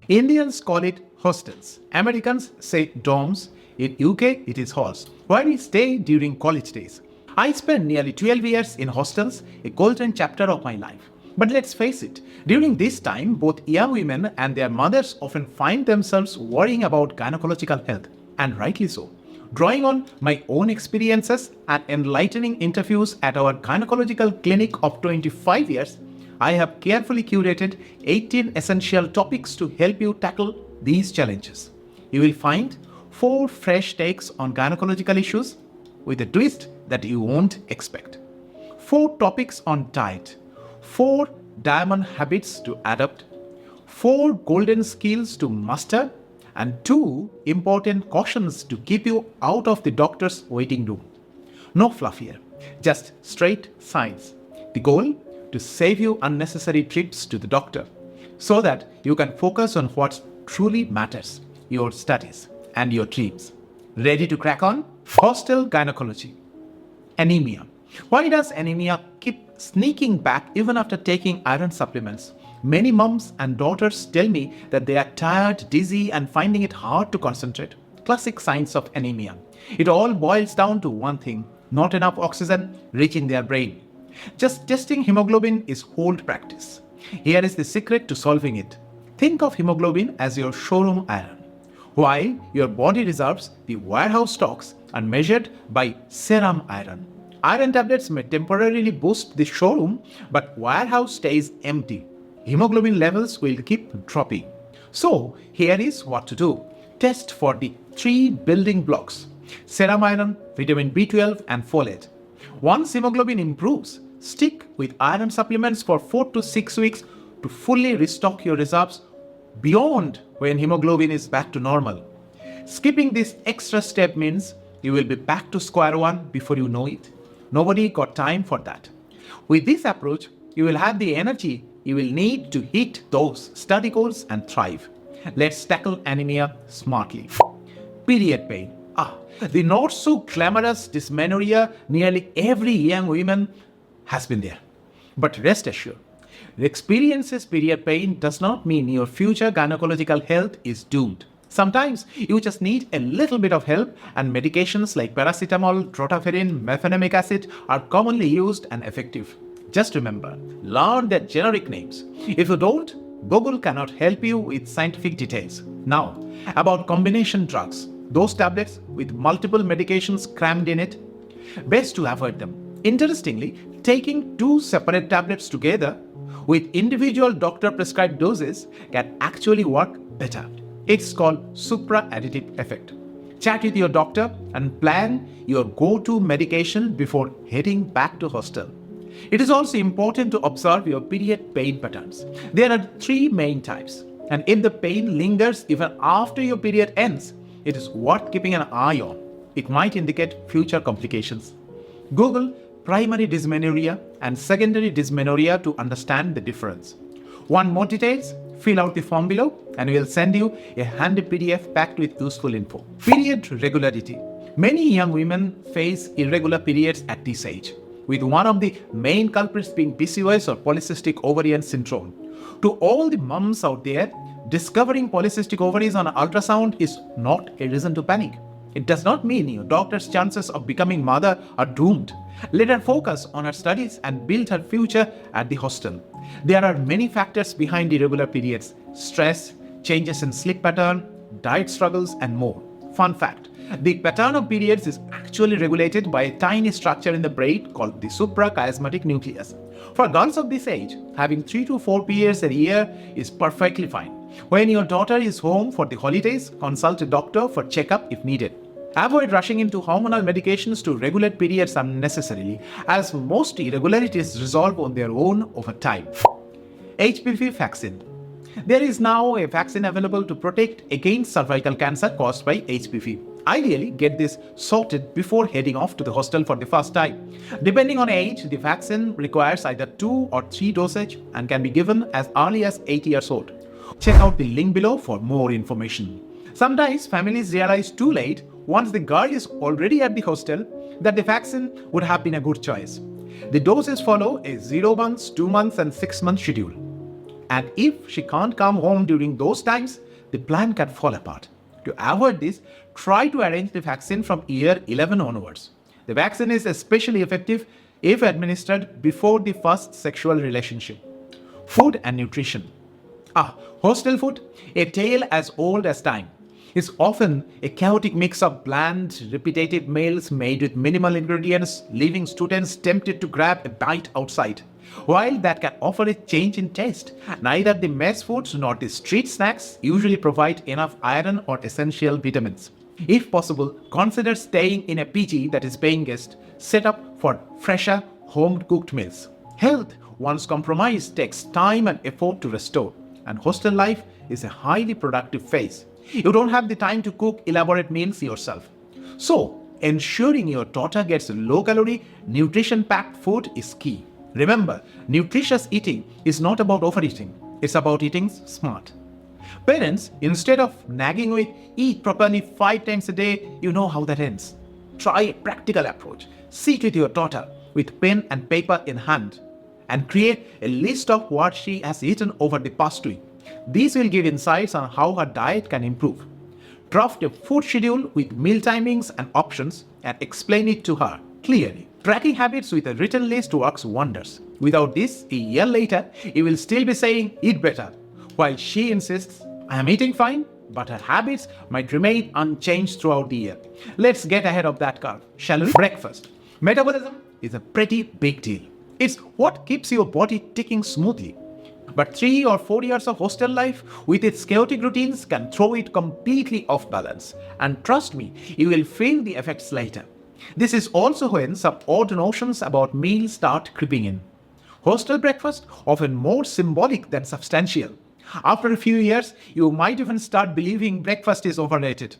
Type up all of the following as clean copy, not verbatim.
Indians call it hostels. Americans say dorms. In UK, it is halls, where we stay during college days. I spent nearly 12 years in hostels, a golden chapter of my life. But let's face it, during this time, both young women and their mothers often find themselves worrying about gynecological health, and rightly so. Drawing on my own experiences and enlightening interviews at our gynecological clinic of 25 years, I have carefully curated 18 essential topics to help you tackle these challenges. You will find 4 fresh takes on gynecological issues with a twist that you won't expect. 4 topics on diet, 4 diamond habits to adopt, 4 golden skills to master, and 2 important cautions to keep you out of the doctor's waiting room. No fluff here, just straight science. The goal? To save you unnecessary trips to the doctor so that you can focus on what truly matters, your studies and your dreams. Ready to crack on? Hostel Gynecology. Anemia. Why does anemia keep sneaking back even after taking iron supplements? Many moms and daughters tell me that they are tired, dizzy, and finding it hard to concentrate. Classic signs of anemia. It all boils down to one thing: not enough oxygen reaching their brain. Just testing hemoglobin is old practice. Here is the secret to solving it. Think of hemoglobin as your showroom iron. While your body reserves, the warehouse stocks, are measured by serum iron. Iron tablets may temporarily boost the showroom, but warehouse stays empty. Hemoglobin levels will keep dropping. So here is what to do. Test for the 3 building blocks: serum iron, vitamin B12, and folate. Once hemoglobin improves, stick with iron supplements for 4 to 6 weeks to fully restock your reserves beyond when hemoglobin is back to normal. Skipping this extra step means you will be back to square one before you know it. Nobody got time for that. With this approach, you will have the energy you will need to hit those study goals and thrive. Let's tackle anemia smartly. Period pain. The not so glamorous dysmenorrhea nearly every young woman has been there. But rest assured, experiences period pain does not mean your future gynecological health is doomed. Sometimes you just need a little bit of help, and medications like paracetamol, trotaferin, mefenamic acid are commonly used and effective. Just remember, learn their generic names. If you don't, Google cannot help you with scientific details. Now, about combination drugs. Those tablets with multiple medications crammed in it, best to avoid them. Interestingly, taking 2 separate tablets together with individual doctor-prescribed doses can actually work better. It's called supra-additive effect. Chat with your doctor and plan your go-to medication before heading back to hostel. It is also important to observe your period pain patterns. There are 3 main types, and if the pain lingers even after your period ends, it is worth keeping an eye on. It might indicate future complications. Google primary dysmenorrhea and secondary dysmenorrhea to understand the difference. Want more details? Fill out the form below and we will send you a handy PDF packed with useful info. Period regularity. Many young women face irregular periods at this age, with one of the main culprits being PCOS or polycystic ovarian syndrome. To all the mums out there, discovering polycystic ovaries on ultrasound is not a reason to panic. It does not mean your daughter's chances of becoming mother are doomed. Let her focus on her studies and build her future at the hostel. There are many factors behind irregular periods: stress, changes in sleep pattern, diet struggles, and more. Fun fact: the pattern of periods is actually regulated by a tiny structure in the brain called the suprachiasmatic nucleus. For girls of this age, having 3 to 4 periods a year is perfectly fine. When your daughter is home for the holidays, consult a doctor for checkup if needed. Avoid rushing into hormonal medications to regulate periods unnecessarily, as most irregularities resolve on their own over time. HPV Vaccine. There is now a vaccine available to protect against cervical cancer caused by HPV. Ideally, get this sorted before heading off to the hostel for the first time. Depending on age, the vaccine requires either 2 or 3 dosage and can be given as early as 8 years old. Check out the link below for more information. Sometimes families realize too late, once the girl is already at the hostel, that the vaccine would have been a good choice. The doses follow a 0 months, 2 months, and 6 month schedule. And if she can't come home during those times, the plan can fall apart. To avoid this, try to arrange the vaccine from year 11 onwards. The vaccine is especially effective if administered before the first sexual relationship. Food and nutrition. Hostel food, a tale as old as time, is often a chaotic mix of bland, repetitive meals made with minimal ingredients, leaving students tempted to grab a bite outside. While that can offer a change in taste, neither the mess foods nor the street snacks usually provide enough iron or essential vitamins. If possible, consider staying in a PG that is paying guest, set up for fresher, home-cooked meals. Health, once compromised, takes time and effort to restore, and hostel life is a highly productive phase. You don't have the time to cook elaborate meals yourself. So, ensuring your daughter gets low-calorie, nutrition-packed food is key. Remember, nutritious eating is not about overeating, it's about eating smart. Parents, instead of nagging with eat properly 5 times a day, you know how that ends. Try a practical approach. Sit with your daughter with pen and paper in hand and create a list of what she has eaten over the past week. These will give insights on how her diet can improve. Draft a food schedule with meal timings and options and explain it to her clearly. Tracking habits with a written list works wonders. Without this, a year later, you will still be saying, eat better, while she insists, I am eating fine, but her habits might remain unchanged throughout the year. Let's get ahead of that curve, shall we? Breakfast. Metabolism is a pretty big deal. It's what keeps your body ticking smoothly. But 3 or 4 years of hostel life with its chaotic routines can throw it completely off balance. And trust me, you will feel the effects later. This is also when some odd notions about meals start creeping in. Hostel breakfast often more symbolic than substantial. After a few years, you might even start believing breakfast is overrated.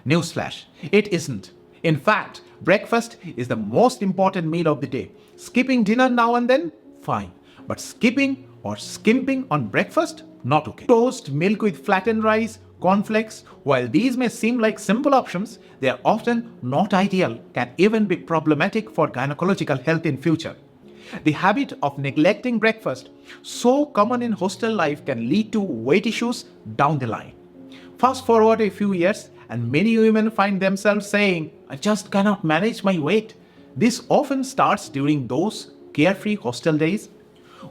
Newsflash, it isn't. In fact, breakfast is the most important meal of the day. Skipping dinner now and then? Fine. But skipping or skimping on breakfast? Not okay. Toast, milk with flattened rice, cornflakes, while these may seem like simple options, they are often not ideal, can even be problematic for gynecological health in future. The habit of neglecting breakfast, so common in hostel life, can lead to weight issues down the line. Fast forward a few years, and many women find themselves saying, I just cannot manage my weight. This often starts during those carefree hostel days.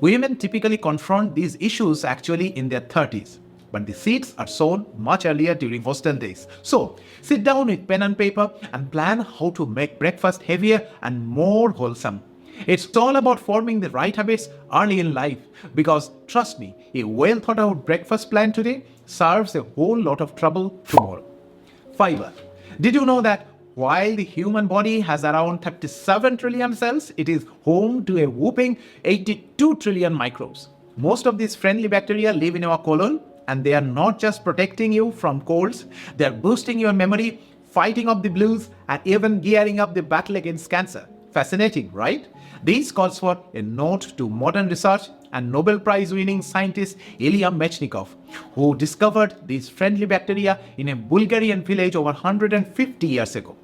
Women typically confront these issues actually in their 30s. But the seeds are sown much earlier during hostel days. So, sit down with pen and paper and plan how to make breakfast heavier and more wholesome. It's all about forming the right habits early in life because, trust me, a well thought out breakfast plan today serves a whole lot of trouble tomorrow. Fibre. Did you know that while the human body has around 37 trillion cells, it is home to a whopping 82 trillion microbes? Most of these friendly bacteria live in our colon, and they are not just protecting you from colds, they are boosting your memory, fighting off the blues, and even gearing up the battle against cancer. Fascinating, right? This calls for a note to modern research and Nobel Prize winning scientist Ilya Mechnikov, who discovered these friendly bacteria in a Bulgarian village over 150 years ago.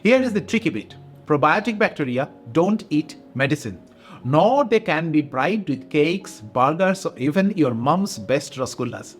Here is the tricky bit. Probiotic bacteria don't eat medicine, nor they can be bribed with cakes, burgers, or even your mom's best rasgullas.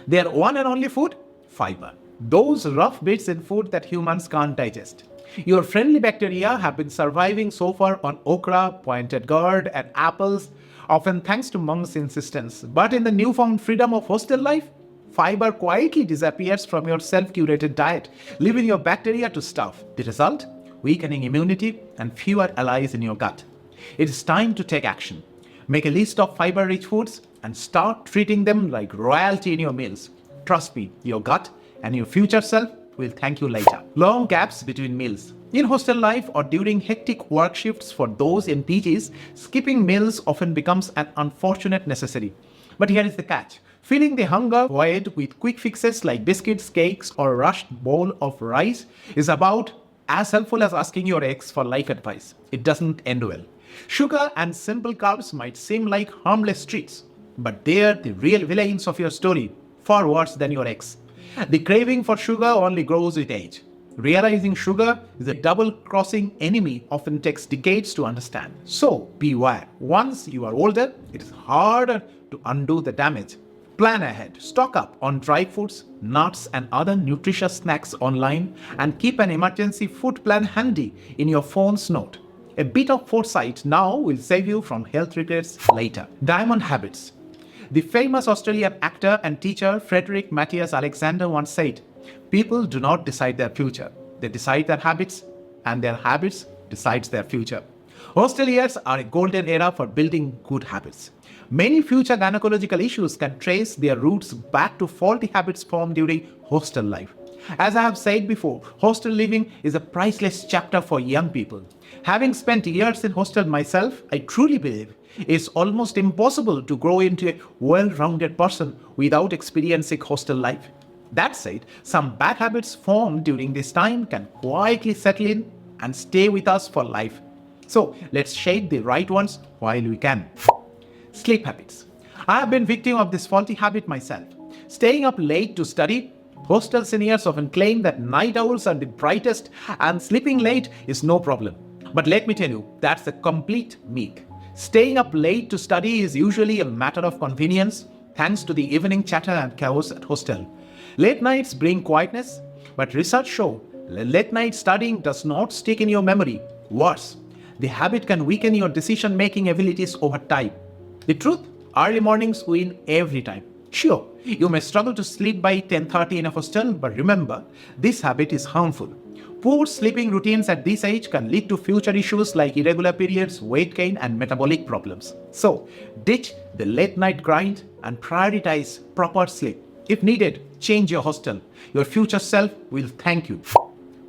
Their one and only food? Fiber. Those rough bits in food that humans can't digest. Your friendly bacteria have been surviving so far on okra, pointed gourd, and apples, often thanks to monks' insistence. But in the newfound freedom of hostel life, fiber quietly disappears from your self-curated diet, leaving your bacteria to starve. The result? Weakening immunity and fewer allies in your gut. It is time to take action. Make a list of fiber-rich foods and start treating them like royalty in your meals. Trust me, your gut and your future self will thank you later. Long gaps between meals. In hostel life or during hectic work shifts for those in PGs, skipping meals often becomes an unfortunate necessity. But here is the catch. Filling the hunger void with quick fixes like biscuits, cakes, or a rushed bowl of rice is about as helpful as asking your ex for life advice. It doesn't end well. Sugar and simple carbs might seem like harmless treats, but they're the real villains of your story, far worse than your ex. The craving for sugar only grows with age. Realizing sugar is a double-crossing enemy often takes decades to understand. So beware. Once you are older, it is harder to to undo the damage. Plan ahead, stock up on dry foods, nuts, and other nutritious snacks online, and keep an emergency food plan handy in your phone's note. A bit of foresight now will save you from health regrets later. Diamond habits. The famous Australian actor and teacher Frederick Matthias Alexander once said, "People do not decide their future. They decide their habits, and their habits decides their future." Hostel years are a golden era for building good habits. Many future gynecological issues can trace their roots back to faulty habits formed during hostel life. As I have said before, hostel living is a priceless chapter for young people. Having spent years in hostel myself, I truly believe it's almost impossible to grow into a well-rounded person without experiencing hostel life. That said, some bad habits formed during this time can quietly settle in and stay with us for life. So let's shape the right ones while we can. Sleep habits. I have been victim of this faulty habit myself. Staying up late to study. Hostel seniors often claim that night owls are the brightest and sleeping late is no problem. But let me tell you, that's a complete myth. Staying up late to study is usually a matter of convenience thanks to the evening chatter and chaos at hostel. Late nights bring quietness, but research shows late night studying does not stick in your memory. Worse, the habit can weaken your decision-making abilities over time. The truth, early mornings win every time. Sure, you may struggle to sleep by 10:30 in a hostel, but remember, this habit is harmful. Poor sleeping routines at this age can lead to future issues like irregular periods, weight gain, and metabolic problems. So, ditch the late night grind and prioritize proper sleep. If needed, change your hostel. Your future self will thank you.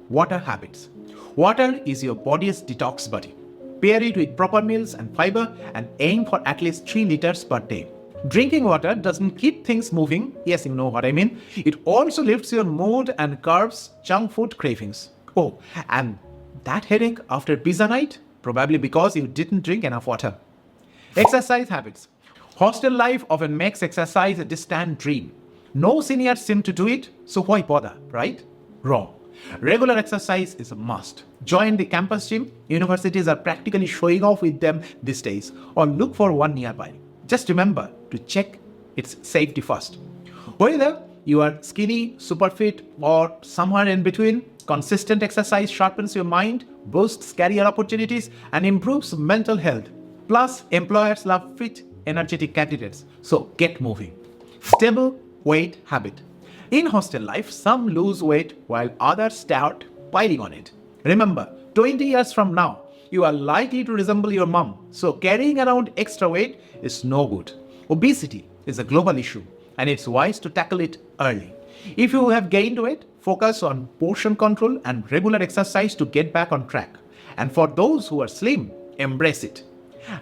Water habits. Water is your body's detox buddy. Pair it with proper meals and fiber and aim for at least 3 liters per day. Drinking water doesn't keep things moving, yes, you know what I mean. It also lifts your mood and curbs junk food cravings. Oh, and that headache after pizza night? Probably because you didn't drink enough water. Exercise habits. Hostel life often makes exercise a distant dream. No seniors seem to do it, so why bother, right? Wrong. Regular exercise is a must. Join the campus gym. Universities are practically showing off with them these days, or look for one nearby. Just remember to check its safety first. Whether you are skinny, super fit, or somewhere in between, consistent exercise sharpens your mind, boosts career opportunities, and improves mental health. Plus, employers love fit, energetic candidates. So get moving. Stable weight habit. In hostel life, some lose weight while others start piling on it. Remember, 20 years from now, you are likely to resemble your mom, so carrying around extra weight is no good. Obesity is a global issue, and it's wise to tackle it early. If you have gained weight, focus on portion control and regular exercise to get back on track. And for those who are slim, embrace it.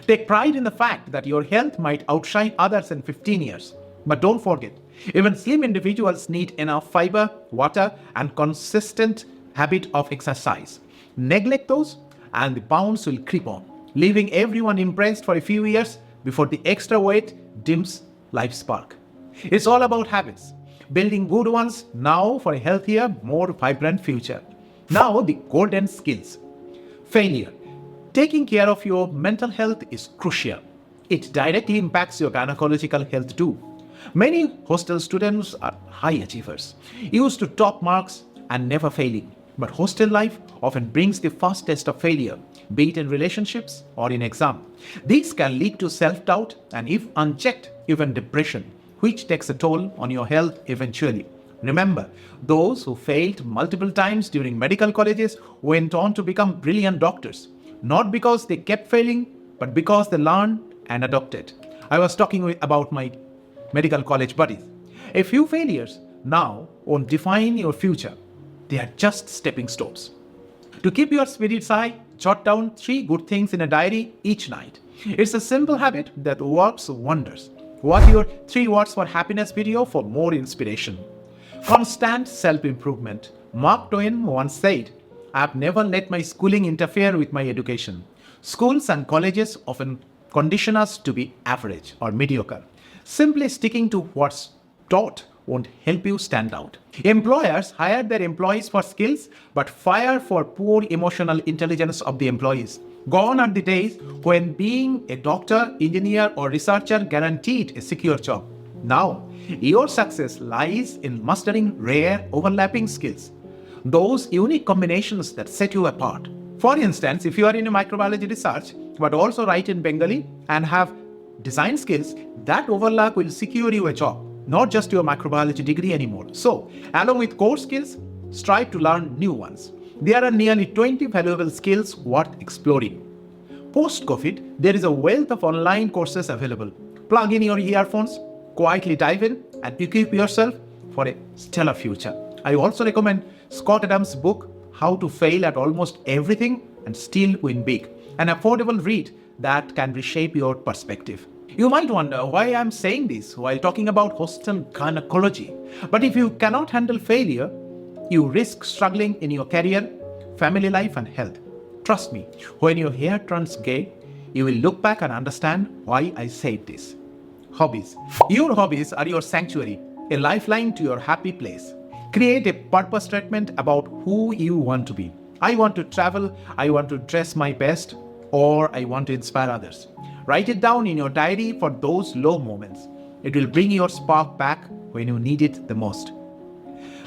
Take pride in the fact that your health might outshine others in 15 years. But don't forget, even slim individuals need enough fiber, water, and consistent habit of exercise. Neglect those, and the pounds will creep on, leaving everyone impressed for a few years before the extra weight dims life spark. It's all about habits, building good ones now for a healthier, more vibrant future. Now, the golden skills. Failure. Taking care of your mental health is crucial. It directly impacts your gynecological health too. Many hostel students are high achievers, used to top marks and never failing. But hostel life often brings the first test of failure, be it in relationships or in exam. These can lead to self-doubt and, if unchecked, even depression, which takes a toll on your health eventually. Remember, those who failed multiple times during medical colleges went on to become brilliant doctors, not because they kept failing, but because they learned and adopted. I was talking about my medical college buddies. A few failures now won't define your future. They are just stepping stones. To keep your spirits high, jot down 3 good things in a diary each night. It's a simple habit that works wonders. Watch your 3 words for happiness video for more inspiration. Constant self-improvement. Mark Twain once said, "I've never let my schooling interfere with my education." Schools and colleges often condition us to be average or mediocre. Simply sticking to what's taught won't help you stand out. Employers hire their employees for skills but fire for poor emotional intelligence of the employees. Gone are the days when being a doctor, engineer, or researcher guaranteed a secure job. Now, your success lies in mastering rare overlapping skills, those unique combinations that set you apart. For instance, if you are in a microbiology research but also write in Bengali and have design skills, that overlap will secure you a job, not just your microbiology degree anymore. So, along with core skills, strive to learn new ones. There are nearly 20 valuable skills worth exploring. Post-COVID, there is a wealth of online courses available. Plug in your earphones, quietly dive in, and equip yourself for a stellar future. I also recommend Scott Adams' book, How to Fail at Almost Everything and Still Win Big, an affordable read that can reshape your perspective. You might wonder why I'm saying this while talking about Hostel Gynecology. But if you cannot handle failure, you risk struggling in your career, family life, and health. Trust me, when your hair turns gray, you will look back and understand why I said this. Hobbies. Your hobbies are your sanctuary, a lifeline to your happy place. Create a purpose statement about who you want to be. I want to travel, I want to dress my best, or I want to inspire others. Write it down in your diary for those low moments. It will bring your spark back when you need it the most.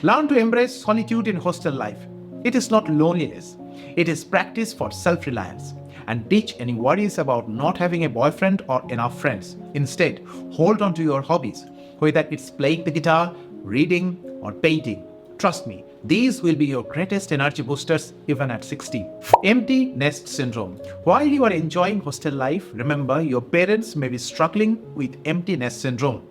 Learn to embrace solitude in hostel life. It is not loneliness. It is practice for self-reliance. And ditch any worries about not having a boyfriend or enough friends. Instead, hold on to your hobbies, whether it's playing the guitar, reading, or painting. Trust me, these will be your greatest energy boosters even at 60. Empty nest syndrome. While you are enjoying hostel life, remember your parents may be struggling with empty nest syndrome.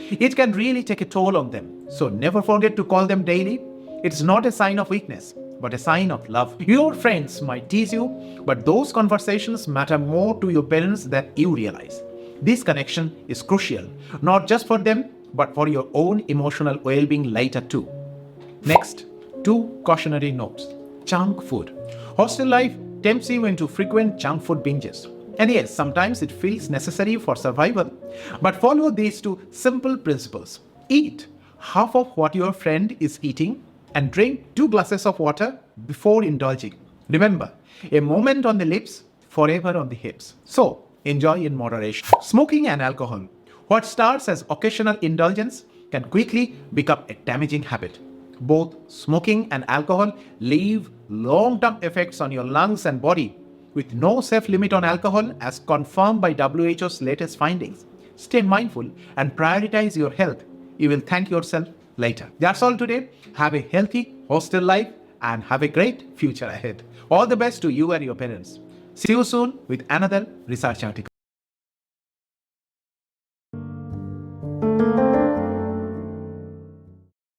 It can really take a toll on them, so never forget to call them daily. It's not a sign of weakness, but a sign of love. Your friends might tease you, but those conversations matter more to your parents than you realize. This connection is crucial, not just for them, but for your own emotional well-being later too. Next, 2 cautionary notes. Junk food. Hostel life tempts you into frequent junk food binges. And yes, sometimes it feels necessary for survival. But follow these 2 simple principles. Eat half of what your friend is eating and drink 2 glasses of water before indulging. Remember, a moment on the lips, forever on the hips. So, enjoy in moderation. Smoking and alcohol. What starts as occasional indulgence can quickly become a damaging habit. Both smoking and alcohol leave long-term effects on your lungs and body, with no safe limit on alcohol as confirmed by WHO's latest findings. Stay mindful and prioritize your health. You will thank yourself later. That's all today. Have a healthy hostel life and have a great future ahead. All the best to you and your parents. See you soon with another research article.